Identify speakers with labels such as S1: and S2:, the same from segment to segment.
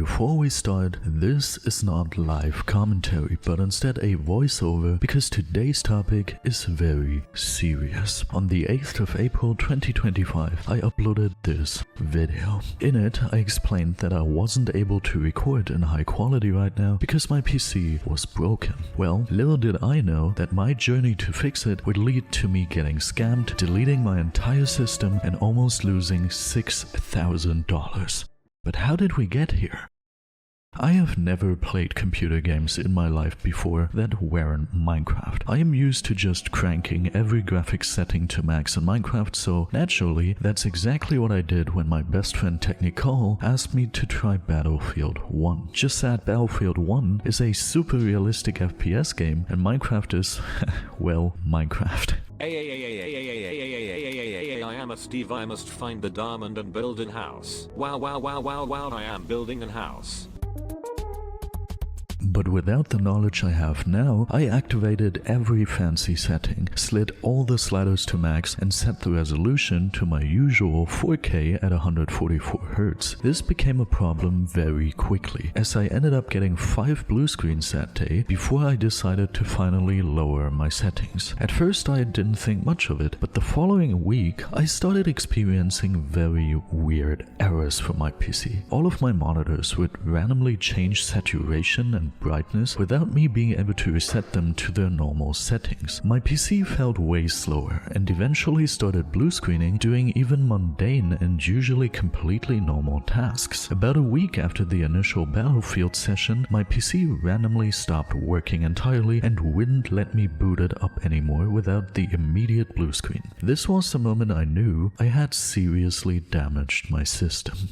S1: Before we start, this is not live commentary, but instead a voiceover because today's topic is very serious. On the 8th of April 2025, I uploaded this video. In it, I explained that I wasn't able to record in high quality right now because my PC was broken. Well, little did I know that my journey to fix it would lead to me getting scammed, deleting my entire system, and almost losing $6,000. But how did we get here? I have never played computer games in my life before that weren't Minecraft. I am used to just cranking every graphics setting to max in Minecraft, so naturally, that's exactly what I did when my best friend Technical asked me to try Battlefield 1. Just that Battlefield 1 is a super realistic FPS game, and Minecraft is, well, Minecraft.
S2: I am a Steve. I must find the diamond and build a house. Wow, I am building a house.
S1: But without the knowledge I have now, I activated every fancy setting, slid all the sliders to max, and set the resolution to my usual 4K at 144Hz. This became a problem very quickly, as I ended up getting 5 blue screens that day before I decided to finally lower my settings. At first I didn't think much of it, but the following week I started experiencing very weird errors from my PC. All of my monitors would randomly change saturation and brightness without me being able to reset them to their normal settings. My PC felt way slower and eventually started blue screening, doing even mundane and usually completely normal tasks. About a week after the initial Battlefield session, my PC randomly stopped working entirely and wouldn't let me boot it up anymore without the immediate blue screen. This was the moment I knew I had seriously damaged my system.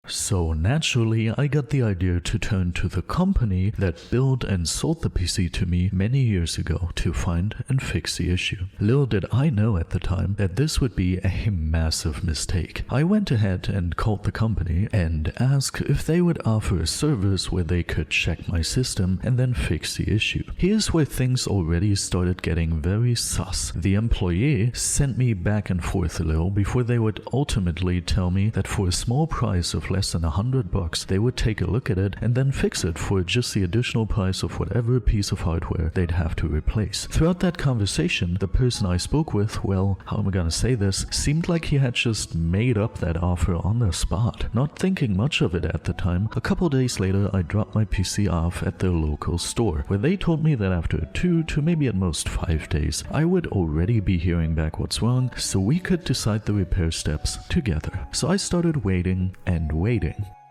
S1: So naturally, I got the idea to turn to the company that built and sold the PC to me many years ago to find and fix the issue. Little did I know at the time that this would be a massive mistake. I went ahead and called the company and asked if they would offer a service where they could check my system and then fix the issue. Here's where things already started getting very sus. The employee sent me back and forth a little before they would ultimately tell me that for a small price of less than $100, they would take a look at it and then fix it for just the additional price of whatever piece of hardware they'd have to replace. Throughout that conversation, the person I spoke with, well, how am I gonna say this, seemed like he had just made up that offer on the spot. Not thinking much of it at the time, a couple days later I dropped my PC off at their local store, where they told me that after 2 to maybe at most 5 days, I would already be hearing back what's wrong, so we could decide the repair steps together. So I started waiting and waiting.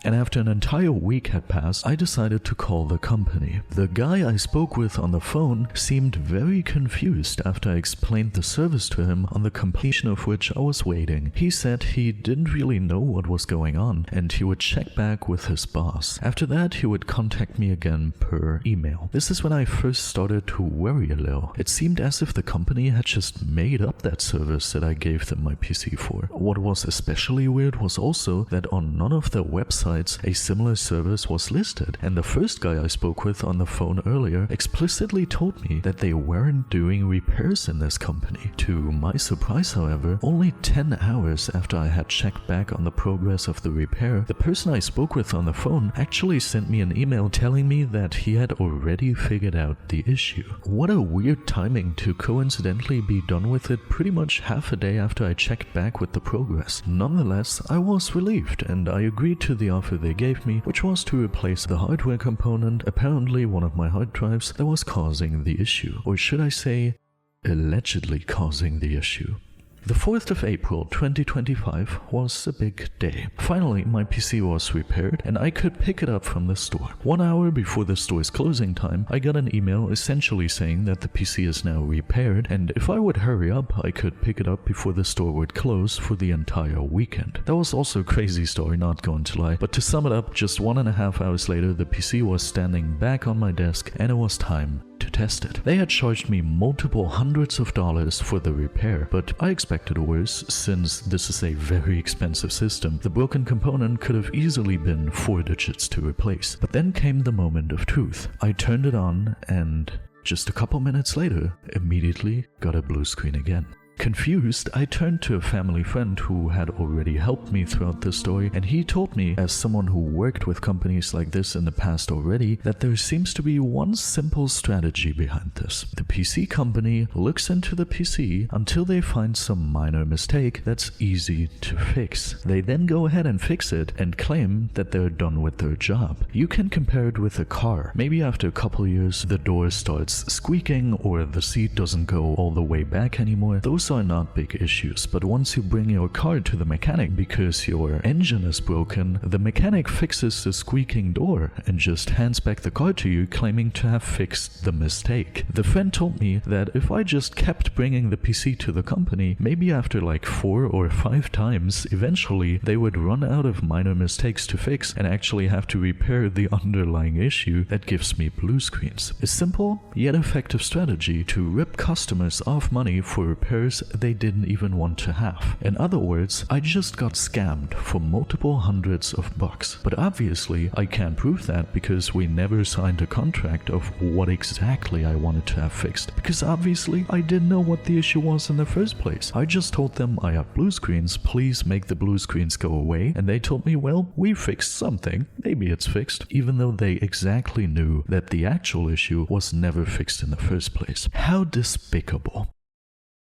S1: And after an entire week had passed, I decided to call the company. The guy I spoke with on the phone seemed very confused after I explained the service to him, on the completion of which I was waiting. He said he didn't really know what was going on and he would check back with his boss. After that, he would contact me again per email. This is when I first started to worry a little. It seemed as if the company had just made up that service that I gave them my PC for. What was especially weird was also that on none of their websites a similar service was listed, and the first guy I spoke with on the phone earlier explicitly told me that they weren't doing repairs in this company. To my surprise, however, only 10 hours after I had checked back on the progress of the repair, the person I spoke with on the phone actually sent me an email telling me that he had already figured out the issue. What a weird timing to coincidentally be done with it pretty much half a day after I checked back with the progress. Nonetheless, I was relieved and I agreed to the offer they gave me, which was to replace the hardware component, apparently one of my hard drives, that was causing the issue. Or should I say, allegedly causing the issue. The 4th of April 2025 was a big day. Finally, my PC was repaired and I could pick it up from the store. 1 hour before the store's closing time, I got an email essentially saying that the PC is now repaired and if I would hurry up, I could pick it up before the store would close for the entire weekend. That was also a crazy story, not going to lie, but to sum it up, just 1.5 hours later, the PC was standing back on my desk and it was time to test it. They had charged me multiple hundreds of dollars for the repair, but I expected worse since this is a very expensive system. The broken component could have easily been 4 digits to replace. But then came the moment of truth. I turned it on and just a couple minutes later, immediately got a blue screen again. Confused, I turned to a family friend who had already helped me throughout this story, and he told me, as someone who worked with companies like this in the past already, that there seems to be one simple strategy behind this. The PC company looks into the PC until they find some minor mistake that's easy to fix. They then go ahead and fix it and claim that they're done with their job. You can compare it with a car. Maybe after a couple years, the door starts squeaking or the seat doesn't go all the way back anymore. Those are not big issues, but once you bring your car to the mechanic because your engine is broken, the mechanic fixes the squeaking door and just hands back the car to you, claiming to have fixed the mistake. The friend told me that if I just kept bringing the PC to the company, maybe after like 4 or 5 times, eventually they would run out of minor mistakes to fix and actually have to repair the underlying issue that gives me blue screens. A simple yet effective strategy to rip customers off money for repairs they didn't even want to have. In other words, I just got scammed for multiple hundreds of bucks. But obviously, I can't prove that because we never signed a contract of what exactly I wanted to have fixed. Because obviously, I didn't know what the issue was in the first place. I just told them I have blue screens, please make the blue screens go away. And they told me, well, we fixed something. Maybe it's fixed. Even though they exactly knew that the actual issue was never fixed in the first place. How despicable.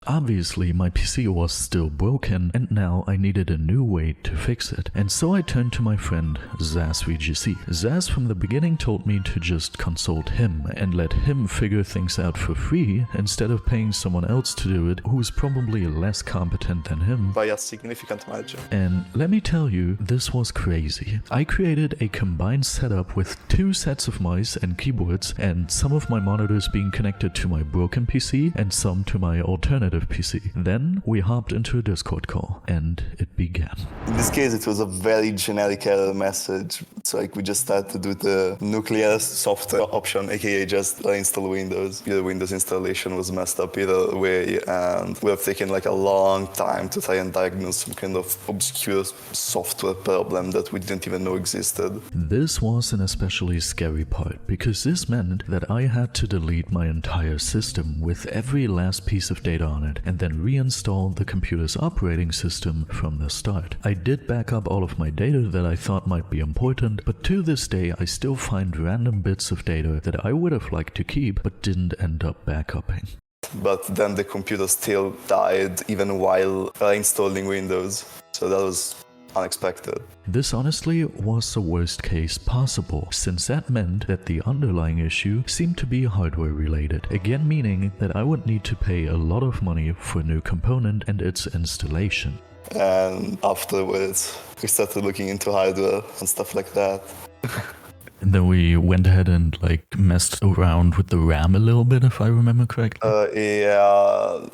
S1: Obviously, my PC was still broken, and now I needed a new way to fix it. And so I turned to my friend ZazzVGC. Zazz from the beginning told me to just consult him and let him figure things out for free instead of paying someone else to do it who's probably less competent than him
S3: by a significant margin.
S1: And let me tell you, this was crazy. I created a combined setup with 2 sets of mice and keyboards, and some of my monitors being connected to my broken PC and some to my alternative PC. Then we hopped into a Discord call and it began.
S3: In this case, it was a very generic error message. So like we just started with the nuclear software option, aka just install Windows. The Windows installation was messed up either way, and we have taken like a long time to try and diagnose some kind of obscure software problem that we didn't even know existed.
S1: This was an especially scary part because this meant that I had to delete my entire system with every last piece of data on it and then reinstall the computer's operating system from the start. I did back up all of my data that I thought might be important, but to this day I still find random bits of data that I would have liked to keep but didn't end up backupping.
S3: But then the computer still died even while reinstalling Windows, so that was unexpected.
S1: This honestly was the worst case possible, since that meant that the underlying issue seemed to be hardware related, again meaning that I would need to pay a lot of money for a new component and its installation.
S3: And afterwards, we started looking into hardware and stuff like that.
S1: And then we went ahead and like messed around with the RAM a little bit, if I remember correctly.
S3: Yeah,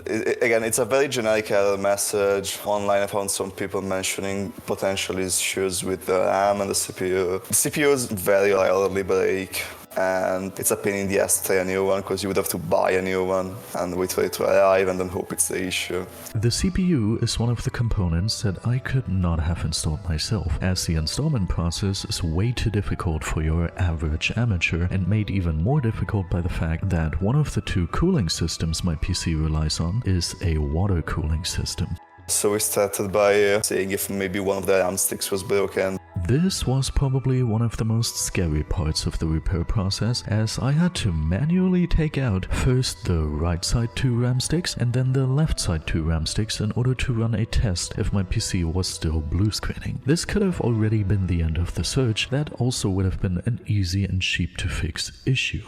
S3: again, it's a very generic error message. Online I found some people mentioning potential issues with the RAM and the CPU. The CPUs very rarely break, and it's a pain in the ass to try a new one because you would have to buy a new one and wait for it to arrive and then hope it's the issue.
S1: The CPU is one of the components that I could not have installed myself, as the installment process is way too difficult for your average amateur and made even more difficult by the fact that one of the 2 cooling systems my PC relies on is a water cooling system.
S3: So we started by seeing if maybe one of the RAM sticks was broken.
S1: This was probably one of the most scary parts of the repair process, as I had to manually take out first the right side 2 RAM sticks and then the left side 2 RAM sticks in order to run a test if my PC was still blue screening. This could have already been the end of the search. That also would have been an easy and cheap to fix issue.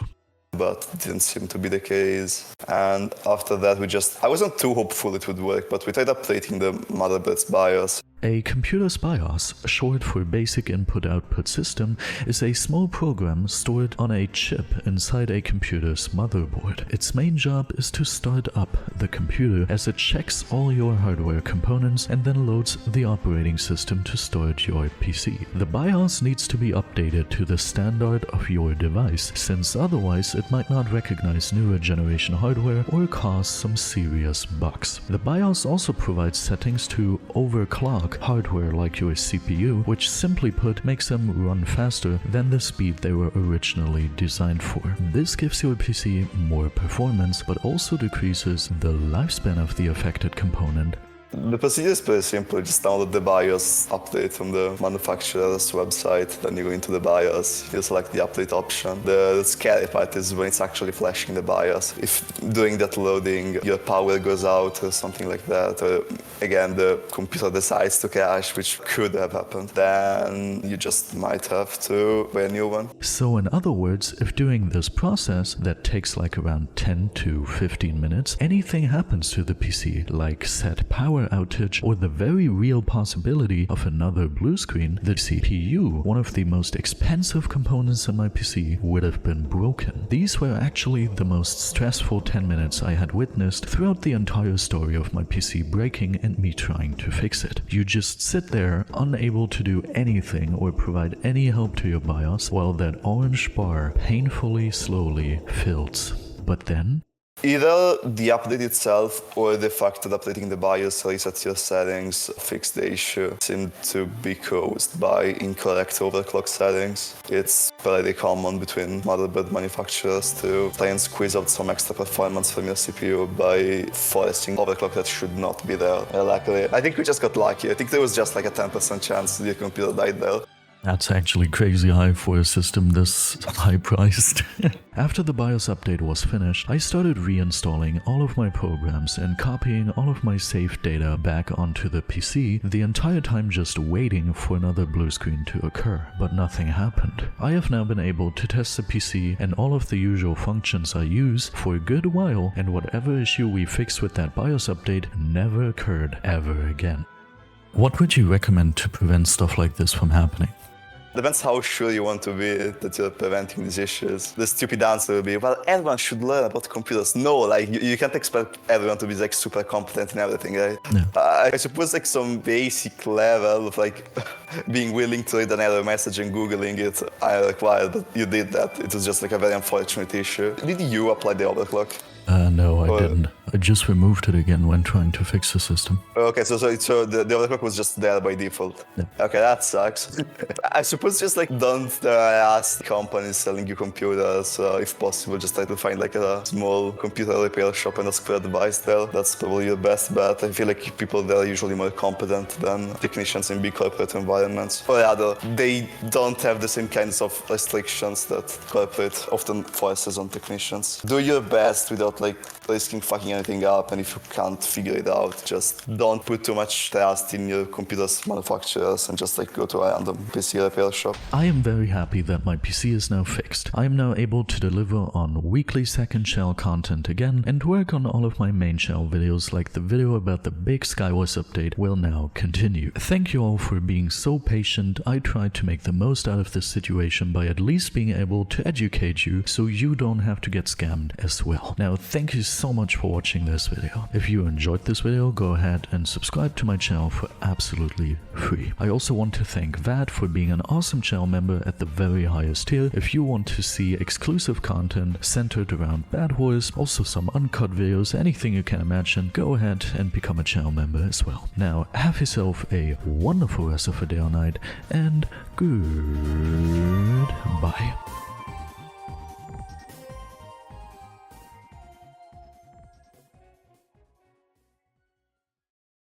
S3: But it didn't seem to be the case. And after that, I wasn't too hopeful it would work, but we tried updating the motherboard's BIOS.
S1: A computer's BIOS, short for Basic Input-Output System, is a small program stored on a chip inside a computer's motherboard. Its main job is to start up the computer as it checks all your hardware components and then loads the operating system to start your PC. The BIOS needs to be updated to the standard of your device, since otherwise it might not recognize newer generation hardware or cause some serious bugs. The BIOS also provides settings to overclock stock hardware like your CPU, which simply put makes them run faster than the speed they were originally designed for. This gives your PC more performance, but also decreases the lifespan of the affected component.
S3: The procedure is pretty simple. You just download the BIOS update from the manufacturer's website, then you go into the BIOS, you select the update option. The scary part is when it's actually flashing the BIOS. If during that loading your power goes out or something like that, or again the computer decides to crash, which could have happened, then you just might have to buy a new one.
S1: So in other words, if during this process, that takes like around 10 to 15 minutes, anything happens to the PC, like set power outage or the very real possibility of another blue screen, the CPU, one of the most expensive components in my PC, would have been broken. These were actually the most stressful 10 minutes I had witnessed throughout the entire story of my PC breaking and me trying to fix it. You just sit there, unable to do anything or provide any help to your BIOS, while that orange bar painfully slowly fills. But then,
S3: either the update itself or the fact that updating the BIOS resets your settings fixed the issue seemed to be caused by incorrect overclock settings. It's very common between motherboard manufacturers to try and squeeze out some extra performance from your CPU by forcing overclock that should not be there. Luckily, I think we just got lucky. I think there was just like a 10% chance your computer died there.
S1: that's actually crazy high for a system this high priced. After the BIOS update was finished, I started reinstalling all of my programs and copying all of my saved data back onto the PC, the entire time just waiting for another blue screen to occur. But nothing happened. I have now been able to test the PC and all of the usual functions I use for a good while, and whatever issue we fixed with that BIOS update never occurred ever again. What would you recommend to prevent stuff like this from happening?
S3: Depends how sure you want to be that you're preventing these issues. The stupid answer will be, well, everyone should learn about computers. No, like, you can't expect everyone to be, like, super competent in everything, right?
S1: No.
S3: I suppose, like, some basic level of, like, being willing to read an error message and Googling it, I require that you did that. It was just, like, a very unfortunate issue. Did you apply the overclock?
S1: No, I didn't. I just removed it again when trying to fix the system.
S3: Okay, so the overclock was just there by default.
S1: Yeah.
S3: Okay, that sucks. I suppose just like don't ask companies selling you computers. If possible, just try to find like a small computer repair shop and ask for advice there. That's probably your best bet. I feel like people there are usually more competent than technicians in big corporate environments. Or rather, they don't have the same kinds of restrictions that corporate often forces on technicians. Do your best without like risking fucking anything up, and if you can't figure it out, just don't put too much trust in your computer's manufacturers and just like go to a random PC repair shop.
S1: I am very happy that my PC is now fixed. I am now able to deliver on weekly second shell content again and work on all of my main shell videos, like the video about the big Skywars update will now continue. Thank you all for being so patient. I tried to make the most out of this situation by at least being able to educate you so you don't have to get scammed as well. Now, thank you so much for watching this video. If you enjoyed this video, go ahead and subscribe to my channel for absolutely free. I also want to thank VOD for being an awesome channel member at the very highest tier. If you want to see exclusive content centered around Bad Wars, also some uncut videos, anything you can imagine, go ahead and become a channel member as well. Now, have yourself a wonderful rest of the day or night, and goodbye.